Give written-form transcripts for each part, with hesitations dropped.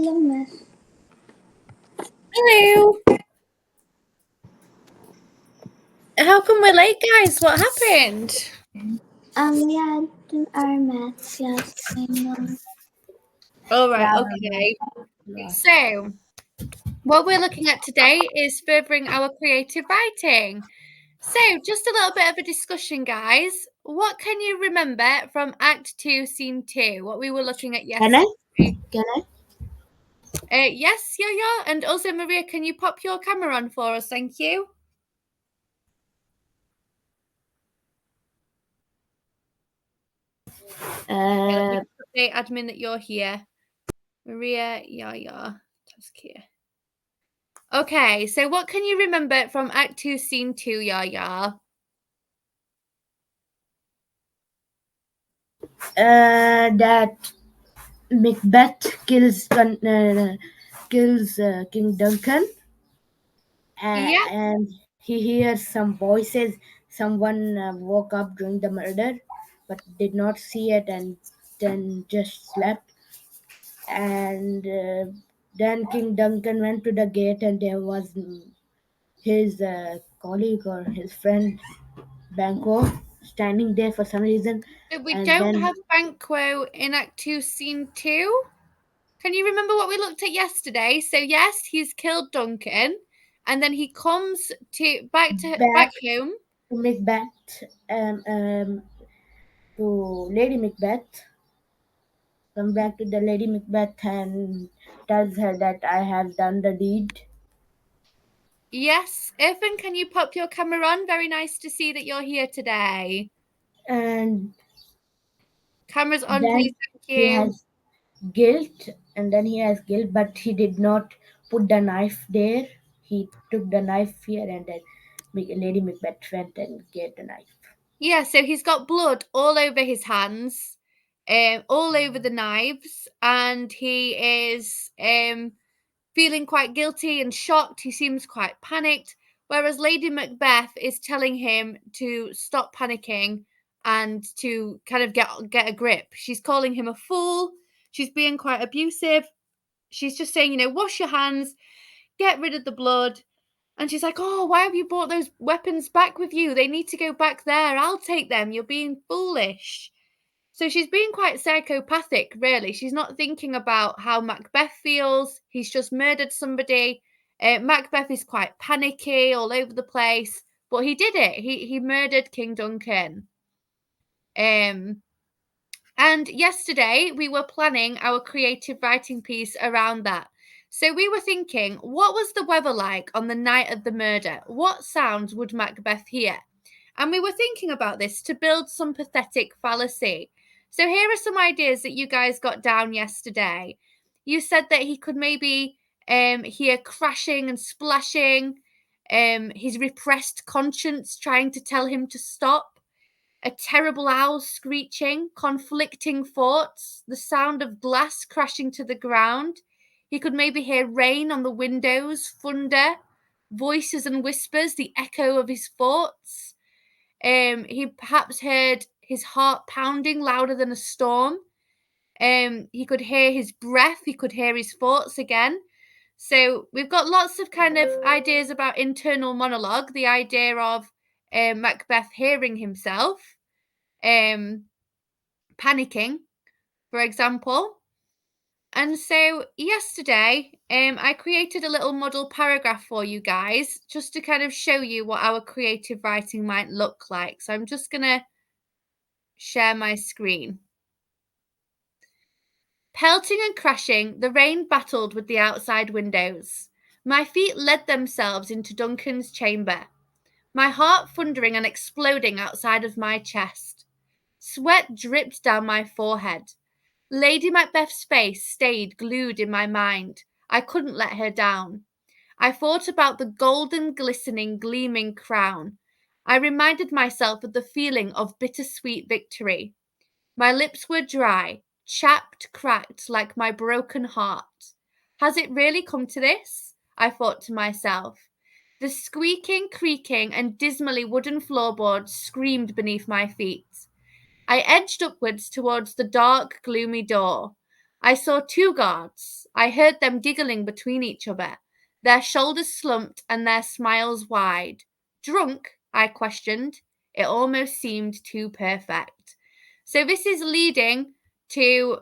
Hello, Miss. Hello. How come we're late, guys? What happened? We had our math class going on. All right, Yeah, okay. yeah. So, what we're looking at today is furthering our creative writing. So, just a little bit of a discussion, guys. What can you remember from Act 2, Scene 2? What we were looking at Can I? yesterday. Can I? Yes, Yo-Yo. And also, Maria, can you pop your camera on for us? Thank you. Say, admin, that you're here. Maria, Yo-Yo, Taskia. Okay, so what can you remember from Act 2, Scene 2, Yo-Yo? That Macbeth kills King Duncan, Yeah. and he hears some voices. Someone woke up during the murder, but did not see it, and then just slept. And then King Duncan went to the gate, and there was his colleague or his friend Banquo standing there for some reason. We And don't then have Banquo in Act 2, Scene 2. Can you remember what we looked at yesterday? So yes, he's killed Duncan, and then he comes back home. To Macbeth, to Lady Macbeth, come back to the Lady Macbeth and tells her that I have done the deed. Yes, Irfan, can you pop your camera on? Very nice to see that you're here today. And Camera's on, then please. Thank he you. has guilt, but he did not put the knife there. He took the knife here, and then Lady Macbeth went and get the knife. Yeah, so he's got blood all over his hands, all over the knives, and he is feeling quite guilty and shocked. He seems quite panicked, whereas Lady Macbeth is telling him to stop panicking and to kind of get a grip. She's calling him a fool. She's being quite abusive. She's just saying, wash your hands, get rid of the blood. And she's like, oh, why have you brought those weapons back with you? They need to go back there. I'll take them. You're being foolish. So she's being quite psychopathic, really. She's not thinking about how Macbeth feels. He's just murdered somebody. Macbeth is quite panicky, all over the place. But he did it. He murdered King Duncan. And yesterday we were planning our creative writing piece around that. So we were thinking, what was the weather like on the night of the murder? What sounds would Macbeth hear? And we were thinking about this to build some pathetic fallacy. So here are some ideas that you guys got down yesterday. You said that he could maybe hear crashing and splashing, his repressed conscience trying to tell him to stop, a terrible owl screeching, conflicting thoughts, the sound of glass crashing to the ground. He could maybe hear rain on the windows, thunder, voices and whispers, the echo of his thoughts. He perhaps heard his heart pounding louder than a storm. He could hear his breath, he could hear his thoughts again. So we've got lots of kind of ideas about internal monologue, the idea of Macbeth hearing himself, panicking, for example. And so yesterday, I created a little model paragraph for you guys just to kind of show you what our creative writing might look like. So I'm just going to share my screen. Pelting and crashing, the rain battled with the outside windows. My feet led themselves into Duncan's chamber, my heart thundering and exploding outside of my chest. Sweat dripped down my forehead. Lady Macbeth's face stayed glued in my mind. I couldn't let her down. I thought about the golden, glistening, gleaming crown. I reminded myself of the feeling of bittersweet victory. My lips were dry, chapped, cracked like my broken heart. Has it really come to this? I thought to myself. The squeaking, creaking, and dismally wooden floorboards screamed beneath my feet. I edged upwards towards the dark, gloomy door. I saw 2 guards. I heard them giggling between each other, their shoulders slumped and their smiles wide. Drunk? I questioned. It almost seemed too perfect. So this is leading to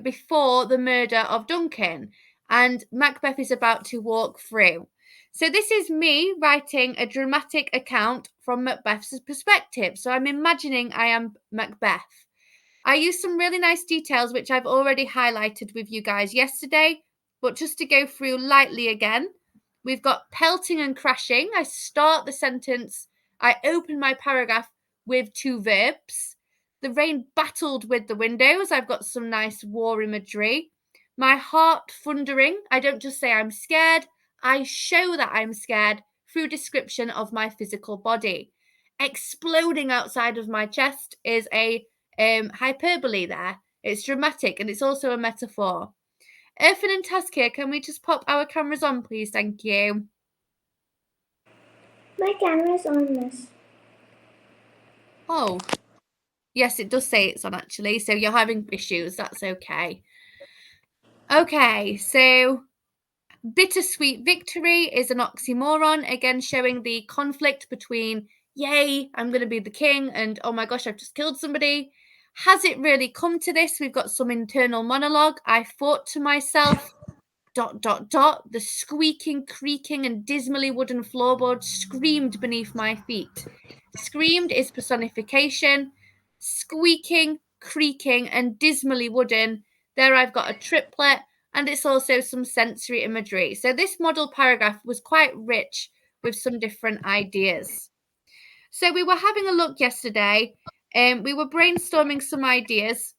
before the murder of Duncan, and Macbeth is about to walk through. So this is me writing a dramatic account from Macbeth's perspective. So I'm imagining I am Macbeth. I used some really nice details which I've already highlighted with you guys yesterday, but just to go through lightly again, we've got pelting and crashing. I start the sentence, I open my paragraph with 2 verbs. The rain battled with the windows. I've got some nice war imagery. My heart thundering. I don't just say I'm scared, I show that I'm scared through description of my physical body. Exploding outside of my chest is a hyperbole there. It's dramatic and it's also a metaphor. Irfan and Tazkia, can we just pop our cameras on, please? Thank you. My camera's on, miss. Oh, yes, it does say it's on actually. So you're having issues. That's okay. Okay, so bittersweet victory is an oxymoron, again showing the conflict between, yay, I'm going to be the king, and oh my gosh, I've just killed somebody. Has it really come to this? We've got some internal monologue. I thought to myself, ... The squeaking, creaking, and dismally wooden floorboards screamed beneath my feet. Screamed is personification. Squeaking, creaking, and dismally wooden. There I've got a triplet, and it's also some sensory imagery. So this model paragraph was quite rich with some different ideas. So we were having a look yesterday, and we were brainstorming some ideas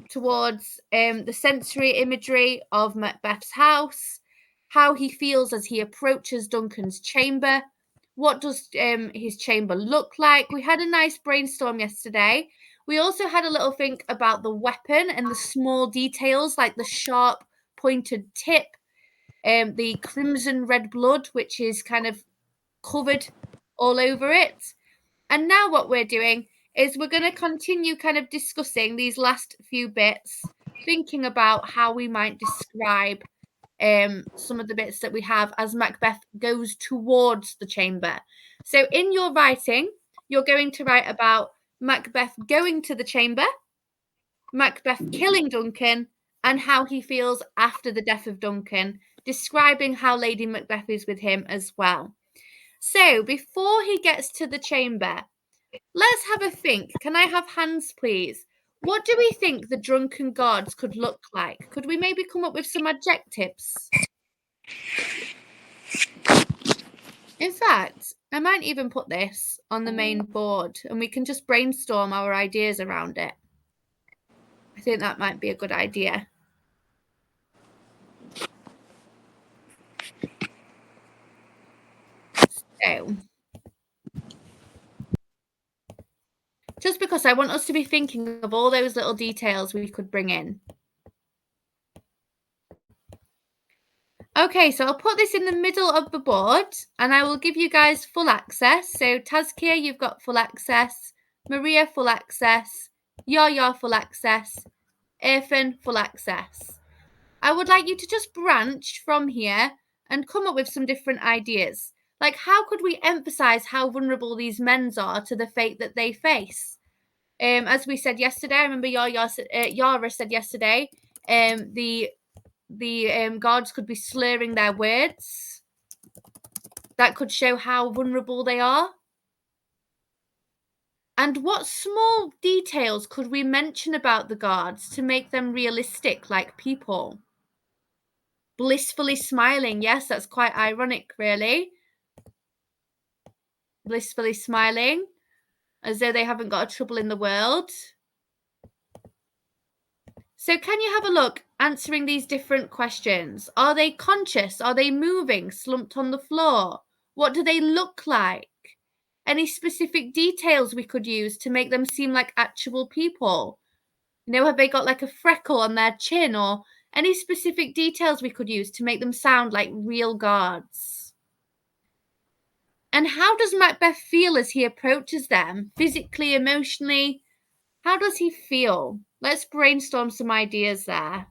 towards the sensory imagery of Macbeth's house, how he feels as he approaches Duncan's chamber. What does his chamber look like? We had a nice brainstorm yesterday. We also had a little think about the weapon and the small details like the sharp pointed tip, the crimson red blood, which is kind of covered all over it. And now what we're doing is we're going to continue kind of discussing these last few bits, thinking about how we might describe some of the bits that we have as Macbeth goes towards the chamber. So in your writing, you're going to write about Macbeth going to the chamber, Macbeth killing Duncan, and how he feels after the death of Duncan, describing how Lady Macbeth is with him as well. So before he gets to the chamber, let's have a think. Can I have hands, please? What do we think the drunken guards could look like? Could we maybe come up with some adjectives? In fact, I might even put this on the main board and we can just brainstorm our ideas around it. I think that might be a good idea. So, just because I want us to be thinking of all those little details we could bring in. Okay, so I'll put this in the middle of the board and I will give you guys full access. So Tazkia, you've got full access. Maria, full access. Yaya, full access. Irfan, full access. I would like you to just branch from here and come up with some different ideas. Like, how could we emphasize how vulnerable these men are to the fate that they face? As we said yesterday, I remember Yara said yesterday, the guards could be slurring their words. That could show how vulnerable they are. And what small details could we mention about the guards to make them realistic like people? Blissfully smiling. Yes, that's quite ironic, really. Blissfully smiling, as though they haven't got a trouble in the world. So can you have a look answering these different questions? Are they conscious? Are they moving, slumped on the floor? What do they look like? Any specific details we could use to make them seem like actual people? You know, have they got like a freckle on their chin, or any specific details we could use to make them sound like real guards? And how does Macbeth feel as he approaches them? Physically, emotionally? How does he feel? Let's brainstorm some ideas there.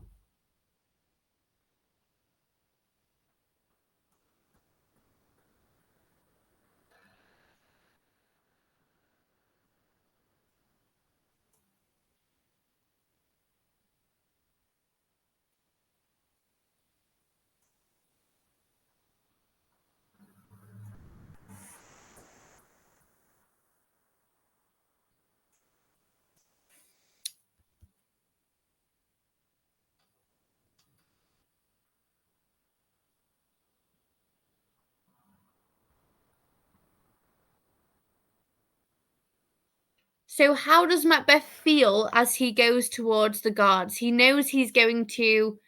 So how does Macbeth feel as he goes towards the guards? He knows he's going to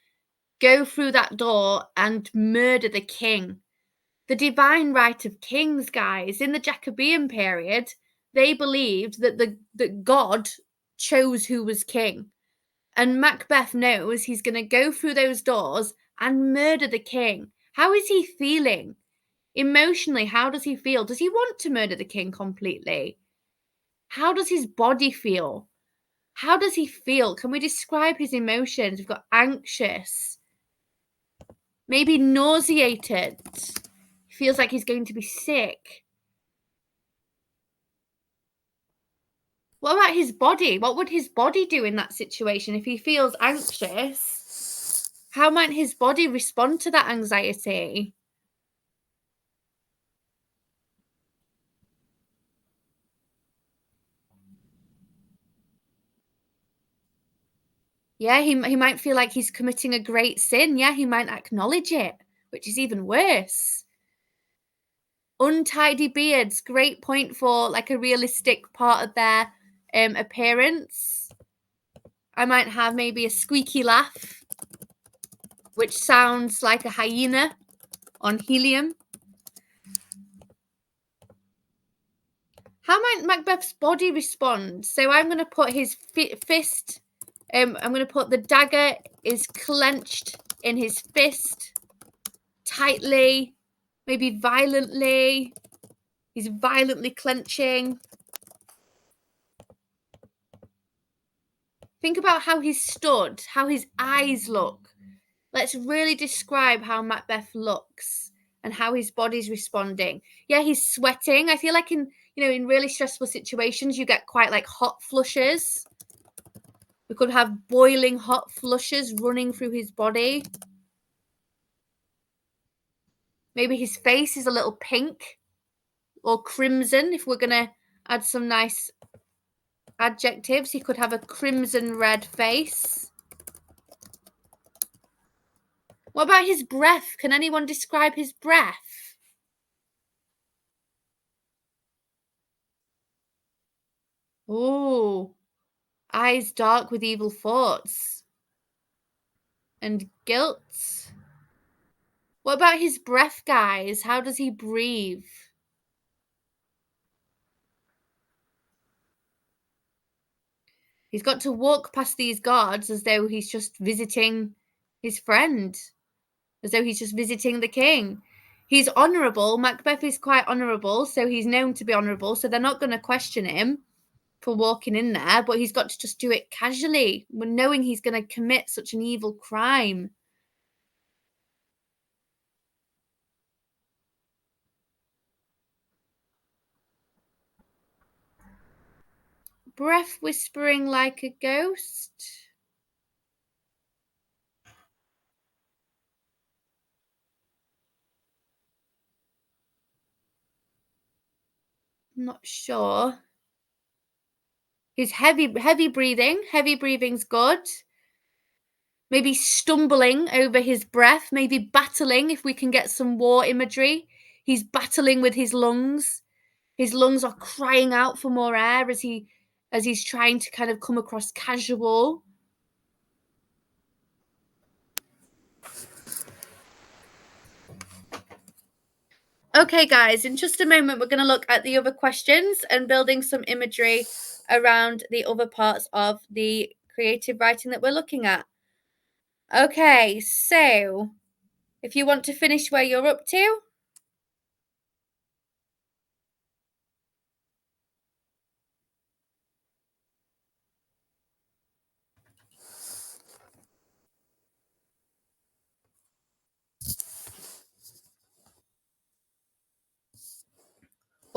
go through that door and murder the king. The divine right of kings, guys. In the Jacobean period, they believed that that God chose who was king. And Macbeth knows he's going to go through those doors and murder the king. How is he feeling? Emotionally, how does he feel? Does he want to murder the king completely? How does his body feel? How does he feel? Can we describe his emotions? We've got anxious, maybe nauseated. He feels like he's going to be sick. What about his body? What would his body do in that situation if he feels anxious? How might his body respond to that anxiety? Yeah, he might feel like he's committing a great sin. Yeah, he might acknowledge it, which is even worse. Untidy beards, great point for like a realistic part of their appearance. I might have maybe a squeaky laugh, which sounds like a hyena on helium. How might Macbeth's body respond? So I'm going to put his fist, I'm going to put the dagger is clenched in his fist tightly, maybe violently. He's violently clenching. Think about how he's stood, how his eyes look. Let's really describe how Macbeth looks and how his body's responding. Yeah, he's sweating. I feel like in really stressful situations, you get quite like hot flushes. We could have boiling hot flushes running through his body. Maybe his face is a little pink or crimson if we're going to add some nice adjectives. He could have a crimson red face. What about his breath? Can anyone describe his breath? Oh, eyes dark with evil thoughts and guilt. What about his breath, guys? How does he breathe? He's got to walk past these guards as though he's just visiting his friend, as though he's just visiting the king. He's honourable. Macbeth is quite honourable, so he's known to be honourable, so they're not going to question him for walking in there, but he's got to just do it casually, knowing he's going to commit such an evil crime. Breath whispering like a ghost. I'm not sure. He's heavy breathing. Heavy breathing's good. Maybe stumbling over his breath, maybe battling if we can get some war imagery. He's battling with his lungs. His lungs are crying out for more air as he's trying to kind of come across casual. Okay, guys, in just a moment, we're going to look at the other questions and building some imagery around the other parts of the creative writing that we're looking at. Okay, so if you want to finish where you're up to.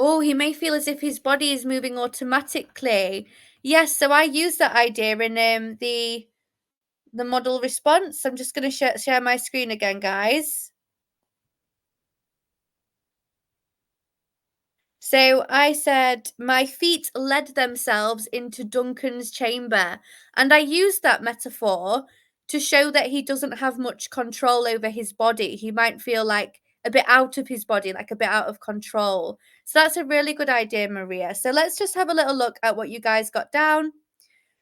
Oh, he may feel as if his body is moving automatically. Yes, so I use that idea in the model response. I'm just going to share my screen again, guys. So I said, my feet led themselves into Duncan's chamber. And I used that metaphor to show that he doesn't have much control over his body. He might feel like a bit out of his body, like a bit out of control. So that's a really good idea, Maria. So let's just have a little look at what you guys got down.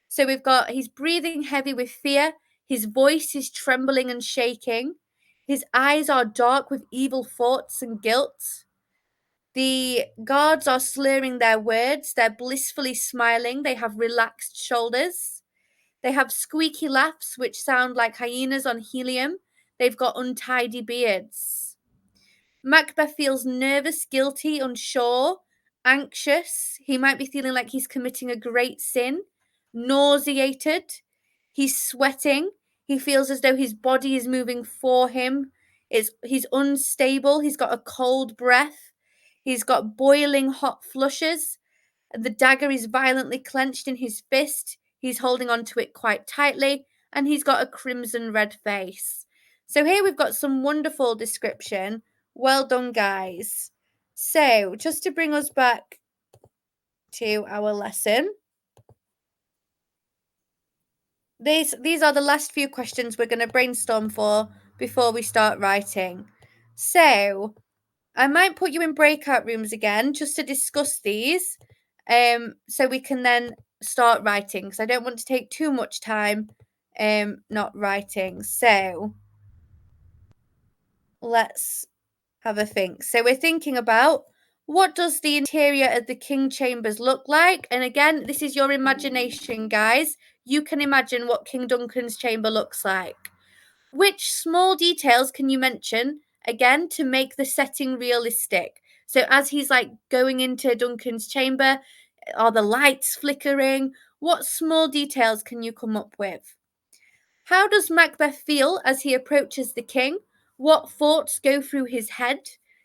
So we've got he's breathing heavy with fear. His voice is trembling and shaking. His eyes are dark with evil thoughts and guilt. The guards are slurring their words. They're blissfully smiling. They have relaxed shoulders. They have squeaky laughs, which sound like hyenas on helium. They've got untidy beards. Macbeth feels nervous, guilty, unsure, anxious. He might be feeling like he's committing a great sin, nauseated. He's sweating. He feels as though his body is moving for him. He's unstable. He's got a cold breath. He's got boiling hot flushes. The dagger is violently clenched in his fist. He's holding onto it quite tightly, and he's got a crimson red face. So here we've got some wonderful description. Well done, guys. So just to bring us back to our lesson, these are the last few questions we're going to brainstorm for before we start writing. So I might put you in breakout rooms again just to discuss these, so we can then start writing, because I don't want to take too much time not writing. So let's have a think. So we're thinking about, what does the interior of the king chambers look like? And again, this is your imagination, guys. You can imagine what King Duncan's chamber looks like. Which small details can you mention again to make the setting realistic? So as he's like going into Duncan's chamber, are the lights flickering? What small details can you come up with? How does Macbeth feel as he approaches the king? What thoughts go through his head?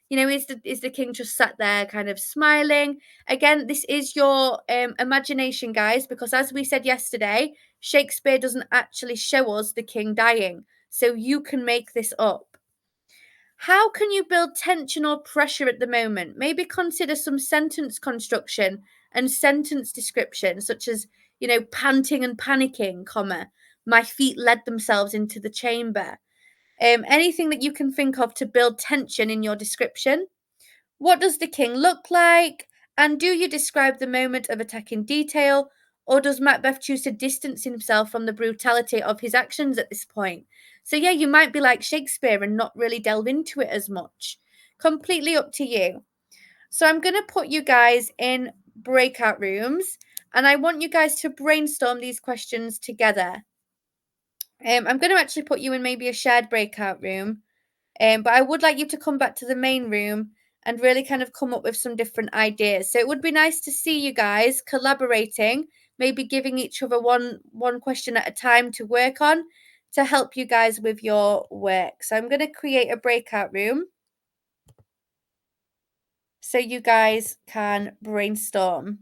You know, is the king just sat there kind of smiling? Again, this is your imagination, guys, because as we said yesterday, Shakespeare doesn't actually show us the king dying. So you can make this up. How can you build tension or pressure at the moment? Maybe consider some sentence construction and sentence description, such as, panting and panicking, comma, my feet led themselves into the chamber. Anything that you can think of to build tension in your description. What does the king look like? And do you describe the moment of attack in detail? Or does Macbeth choose to distance himself from the brutality of his actions at this point? So, yeah, you might be like Shakespeare and not really delve into it as much. Completely up to you. So, I'm going to put you guys in breakout rooms, and I want you guys to brainstorm these questions together. I'm going to actually put you in maybe a shared breakout room. But I would like you to come back to the main room and really kind of come up with some different ideas. So it would be nice to see you guys collaborating, maybe giving each other one question at a time to work on to help you guys with your work. So I'm going to create a breakout room so you guys can brainstorm.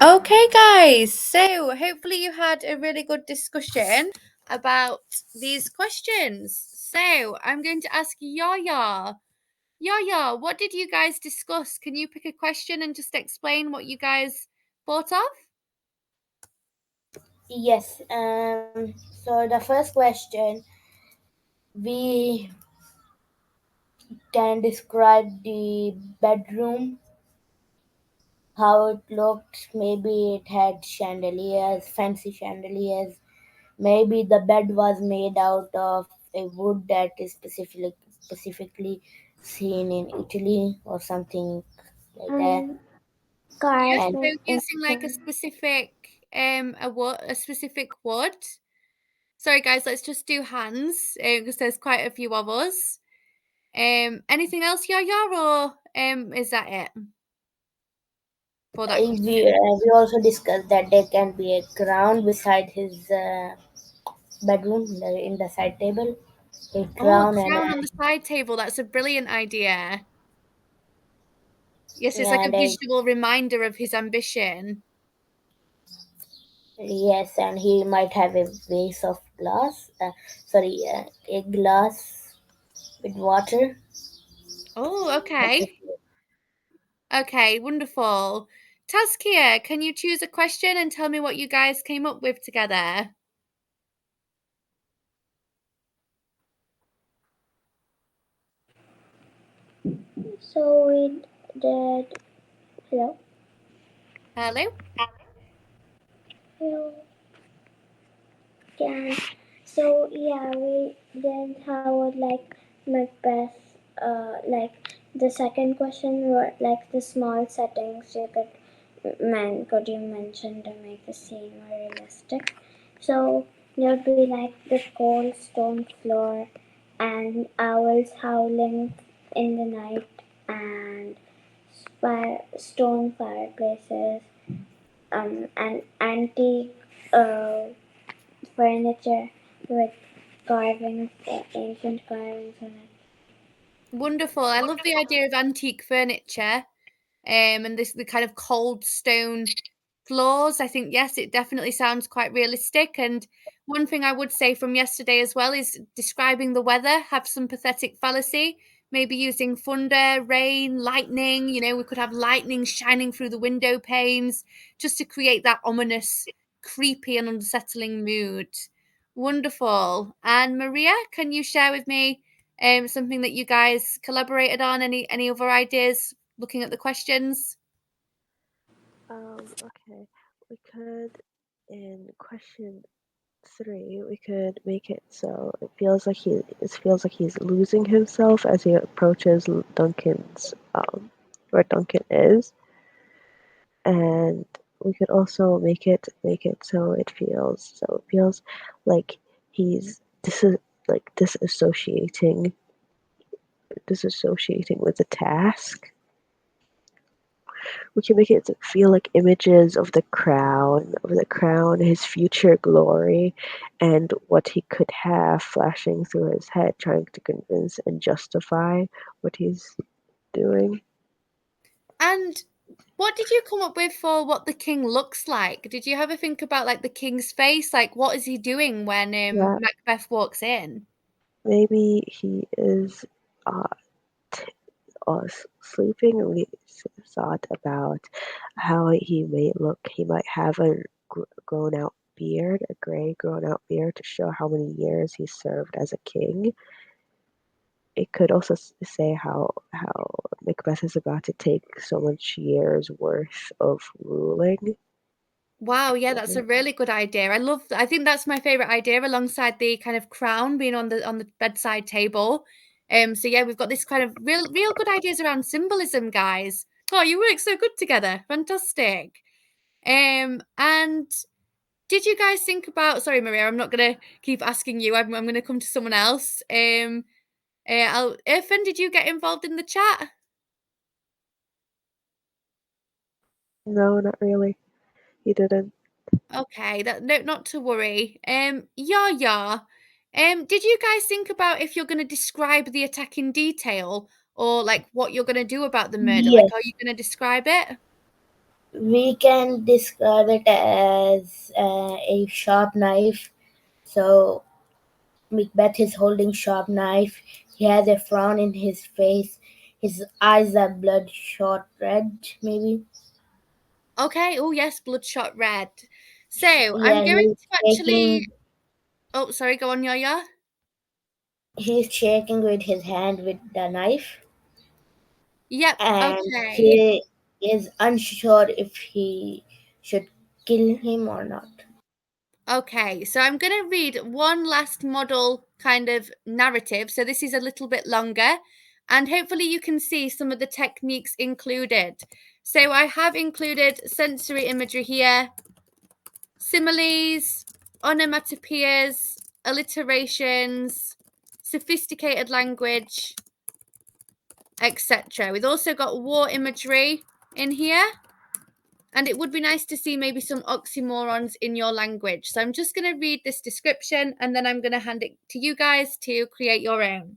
Okay, guys, so hopefully you had a really good discussion about these questions. So I'm going to ask Yaya. Yaya, what did you guys discuss? Can you pick a question and just explain what you guys thought of? Yes. So the first question, we can describe the bedroom, how it looked. Maybe it had chandeliers, fancy chandeliers. Maybe the bed was made out of a wood that is specifically seen in Italy or something like that. And cars Yes, And so with using like a engine. specific a specific wood. Sorry guys, let's just do hands because there's quite a few of us. Anything else, Yaya, or is that it for that question? we also discussed that there can be a crown beside his bedroom in the side table. A Oh, a crown crown on the side table. That's a brilliant idea. Yes, it's like a and a visual reminder of his ambition. yes, and he might have a vase of glass. A glass with water. Oh, Like okay. a, Okay, wonderful. Tazkia, can you choose a question and tell me what you guys came up with together? So we did. Hello? Hello? Hello? Yeah. So yeah, we did how like Macbeth. Like the second question were like the small settings you could you mention to make the scene more realistic. So there would be like the cold stone floor and owls howling in the night and stone fireplaces and antique furniture with carvings, ancient carvings on it. Wonderful. I love the idea of antique furniture. And this the kind of cold stone floors. I think yes, it definitely sounds quite realistic. And one thing I would say from yesterday as well is describing the weather, have some pathetic fallacy, maybe using thunder, rain, lightning. You know, we could have lightning shining through the window panes just to create that ominous, creepy, and unsettling mood. Wonderful. And Maria, can you share with me something that you guys collaborated on? Any other ideas looking at the questions? Okay. We could, in question 3, we could make it so it feels like he's losing himself as he approaches Duncan's where Duncan is, and we could also make it so it feels like he's disassociating with the task. We can make it feel like images of the crown, his future glory, and what he could have flashing through his head, trying to convince and justify what he's doing. And what did you come up with for what the king looks like? Did you ever think about like the king's face? Like, what is he doing when Yeah, Macbeth walks in? maybe he is uh, t- sleeping, and we thought about how he may look. He might have a grown out beard, a gray grown out beard to show how many years he served as a king. It could also say how Macbeth is about to take so much years worth of ruling. Wow, yeah, that's a really good idea. I think that's my favorite idea alongside the kind of crown being on the bedside table. So yeah, we've got this kind of real good ideas around symbolism, guys. Oh, you work so good together. Fantastic. And did you guys think about, sorry, Maria, I'm not gonna keep asking you. I'm gonna come to someone else. Irfan, did you get involved in the chat? No, not really. He didn't. Okay, no, not to worry. Yeah. Did you guys think about if you're going to describe the attack in detail or like what you're going to do about the murder? Like, are you Yes, going to describe it? we can describe it as a sharp knife. So Macbeth is holding sharp knife. He has a frown in his face. His eyes are bloodshot red, maybe. Okay. Oh, yes, bloodshot red. So I'm Yeah, going to actually. Oh, sorry. Go on, Yaya. he's shaking with his hand with the knife, Yep. and Okay. he is unsure if he should kill him or not. Okay, so I'm going to read one last model kind of narrative. So this is a little bit longer, and hopefully you can see some of the techniques included. So I have included sensory imagery here, similes, onomatopoeias, alliterations, sophisticated language, etc. We've also got war imagery in here. And it would be nice to see maybe some oxymorons in your language. So I'm just going to read this description and then I'm going to hand it to you guys to create your own.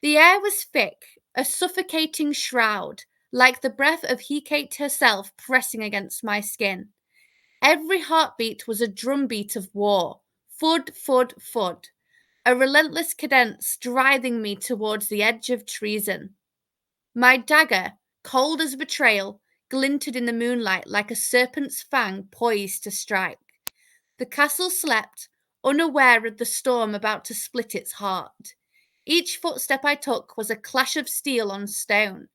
The air was thick, a suffocating shroud, like the breath of Hecate herself pressing against my skin. Every heartbeat was a drumbeat of war. Fud, fud, fud. A relentless cadence driving me towards the edge of treason. My dagger, cold as betrayal, glinted in the moonlight like a serpent's fang poised to strike. The castle slept, unaware of the storm about to split its heart. Each footstep I took was a clash of steel on stone,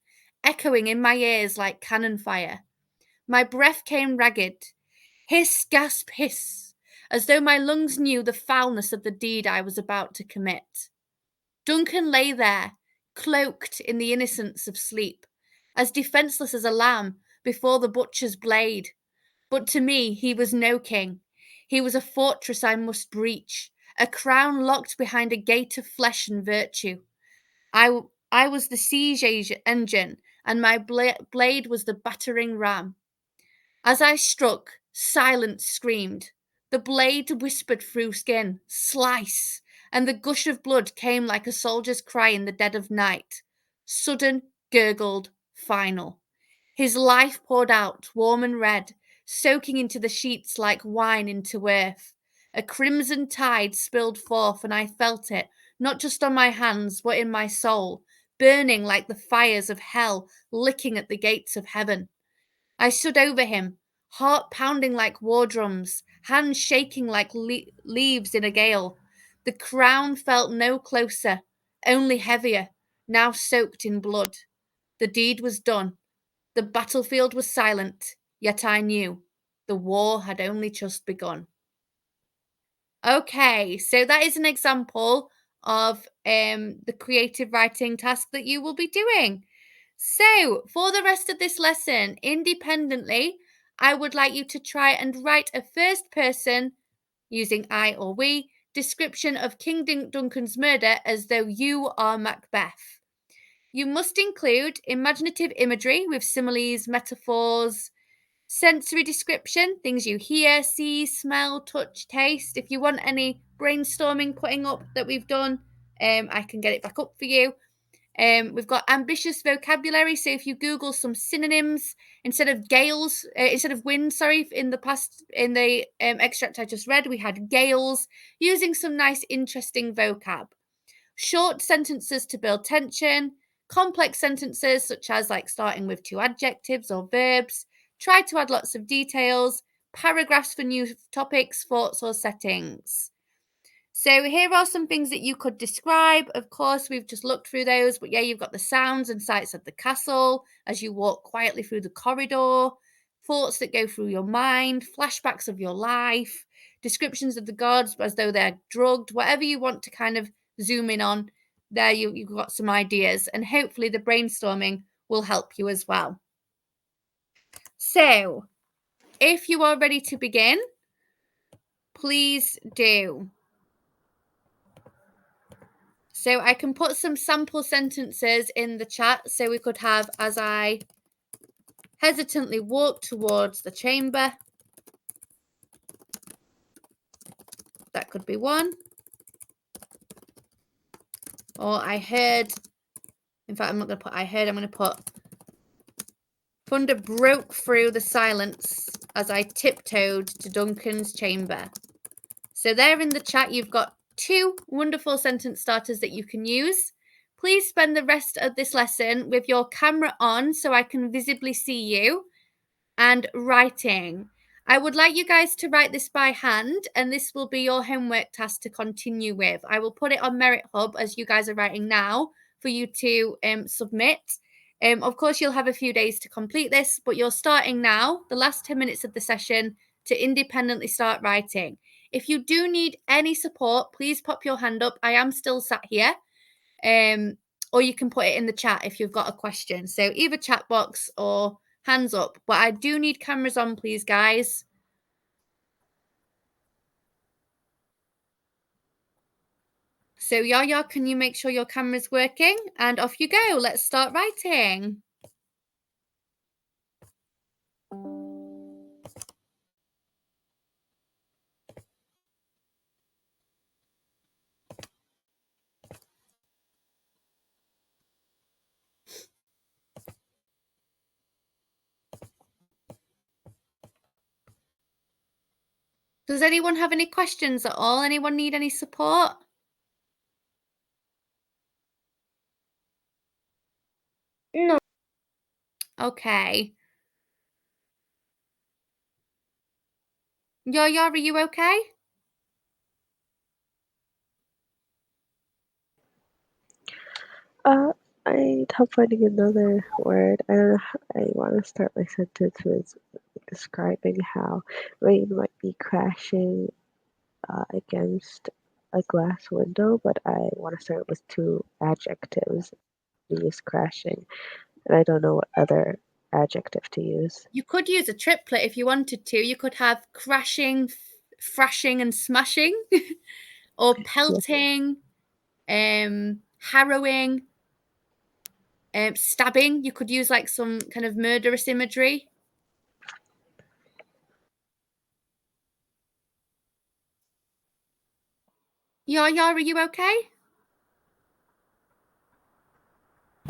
echoing in my ears like cannon fire. My breath came ragged, hiss, gasp, hiss, as though my lungs knew the foulness of the deed I was about to commit. Duncan lay there, cloaked in the innocence of sleep, as defenceless as a lamb before the butcher's blade. But to me, he was no king. He was a fortress I must breach, a crown locked behind a gate of flesh and virtue. I was the siege engine, and my blade was the battering ram. As I struck, silence screamed. The blade whispered through skin, slice, and the gush of blood came like a soldier's cry in the dead of night. Sudden, gurgled, final. His life poured out, warm and red, soaking into the sheets like wine into earth. A crimson tide spilled forth, and I felt it, not just on my hands, but in my soul, burning like the fires of hell, licking at the gates of heaven. I stood over him, heart pounding like war drums, hands shaking like leaves in a gale. The crown felt no closer, only heavier, now soaked in blood. The deed was done. The battlefield was silent, yet I knew the war had only just begun. Okay, so that is an example of the creative writing task that you will be doing. So, for the rest of this lesson, independently, I would like you to try and write a first person, using I or we, description of King Duncan's murder as though you are Macbeth. You must include imaginative imagery with similes, metaphors, sensory description, things you hear, see, smell, touch, taste. If you want any brainstorming putting up that we've done, I can get it back up for you. We've got ambitious vocabulary. So if you Google some synonyms instead of gales, instead of wind, sorry, in the extract I just read, we had gales, using some nice, interesting vocab. Short sentences to build tension, complex sentences such as like starting with two adjectives or verbs. Try to add lots of details, paragraphs for new topics, thoughts, or settings. So here are some things that you could describe. Of course, we've just looked through those, but yeah, you've got the sounds and sights of the castle as you walk quietly through the corridor, thoughts that go through your mind, flashbacks of your life, descriptions of the gods as though they're drugged, whatever you want to kind of zoom in on. There you've got some ideas, and hopefully the brainstorming will help you as well. So if you are ready to begin, please do. So I can put some sample sentences in the chat. So we could have, as I hesitantly walk towards the chamber. That could be one. Or I heard, in fact, I'm not going to put I heard, I'm going to put thunder broke through the silence as I tiptoed to Duncan's chamber. So there in the chat, you've got two wonderful sentence starters that you can use. Please spend the rest of this lesson with your camera on so I can visibly see you and writing. I would like you guys to write this by hand, and this will be your homework task to continue with. I will put it on Merit Hub as you guys are writing now for you to submit. Of course, you'll have a few days to complete this, but you're starting now, the last 10 minutes of the session, to independently start writing. If you do need any support, please pop your hand up. I am still sat here. Or you can put it in the chat if you've got a question. So either chat box or hands up. But I do need cameras on, please, guys. So Yaya, can you make sure your camera's working? And off you go. Let's start writing. Does anyone have any questions at all? Anyone need any support? No. Okay. Yaya, are you okay? I need help finding another word. I don't know how I want to start my sentence with describing how rain might be crashing against a glass window, but I want to start with two adjectives. Use crashing, and I don't know what other adjective to use. You could use a triplet if you wanted to. You could have crashing, thrashing, and smashing, or pelting, harrowing, stabbing. You could use like some kind of murderous imagery. Yaya, are you okay?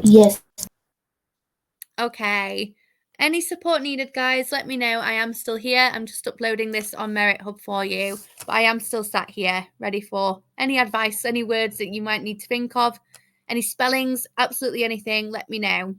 Yes. Okay. Any support needed, guys? Let me know. I am still here. I'm just uploading this on Merit Hub for you. But I am still sat here, ready for any advice, any words that you might need to think of, any spellings, absolutely anything. Let me know.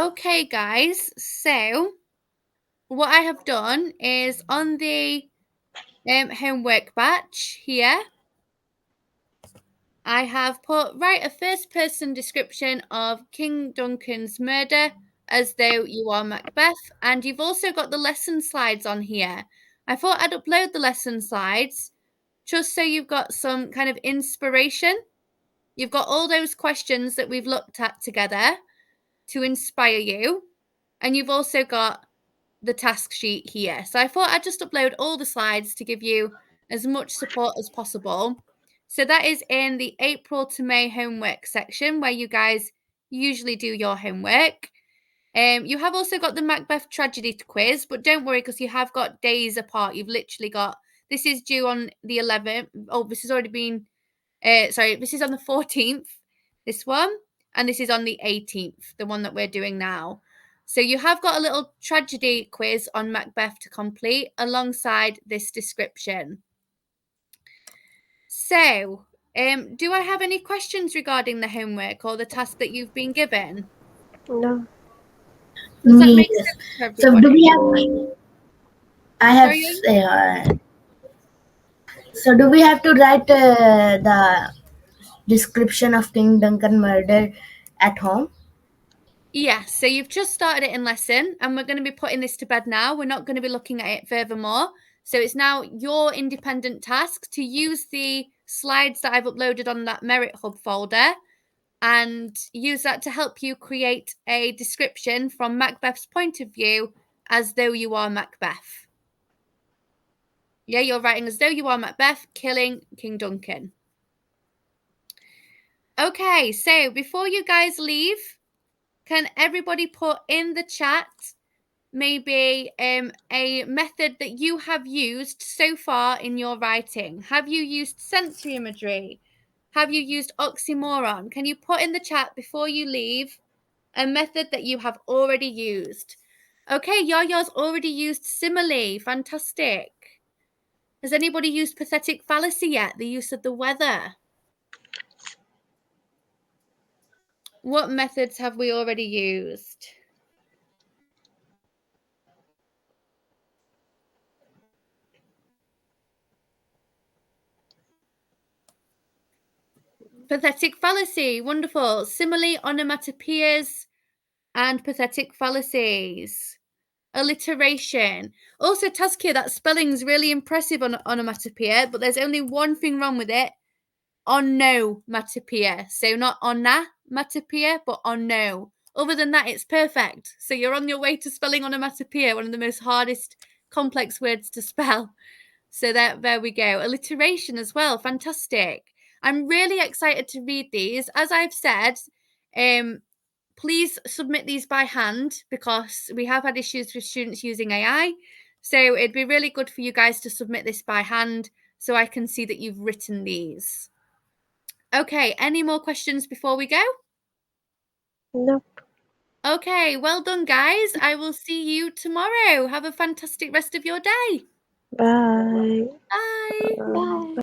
Okay, guys, so what I have done is on the homework batch here, I have put, write a first person description of King Duncan's murder as though you are Macbeth, and you've also got the lesson slides on here. I thought I'd upload the lesson slides just so you've got some kind of inspiration. You've got all those questions that we've looked at together to inspire you, and you've also got the task sheet here. So I thought I'd just upload all the slides to give you as much support as possible. So that is in the April to May homework section where you guys usually do your homework. You have also got the Macbeth tragedy quiz, but don't worry because you have got days apart. You've literally got, this is due on the 11th. Oh, this has already been, this is on the 14th, this one, and this is on the 18th, the one that we're doing now. So you have got a little tragedy quiz on Macbeth to complete alongside this description. So, do I have any questions regarding the homework or the task that you've been given? No. Does that Me, make yes. sense to everybody? So do we have? I have. Sorry? So do we have to write the description of King Duncan murder at home? Yes, so you've just started it in lesson and we're going to be putting this to bed now. We're not going to be looking at it furthermore. So it's now your independent task to use the slides that I've uploaded on that Merit Hub folder and use that to help you create a description from Macbeth's point of view as though you are Macbeth. Yeah, you're writing as though you are Macbeth killing King Duncan. Okay, so before you guys leave, can everybody put in the chat maybe a method that you have used so far in your writing? Have you used sensory imagery? Have you used oxymoron? Can you put in the chat before you leave a method that you have already used? Okay, Yaya's already used simile. Fantastic. Has anybody used pathetic fallacy yet? The use of the weather. What methods have we already used? Pathetic fallacy, wonderful. Simile, onomatopoeias, and pathetic fallacies. Alliteration. Also, Tazkia, that spelling's really impressive on onomatopoeia, but there's only one thing wrong with it. Onomatopoeia. So not onomatopoeia, but ono. Other than that, it's perfect. So you're on your way to spelling onomatopoeia, one of the most hardest complex words to spell. So there we go. Alliteration as well. Fantastic. I'm really excited to read these. As I've said, please submit these by hand because we have had issues with students using AI. So it'd be really good for you guys to submit this by hand so I can see that you've written these. Okay, any more questions before we go? Nope. Okay, well done, guys. I will see you tomorrow. Have a fantastic rest of your day. Bye. Bye. Bye.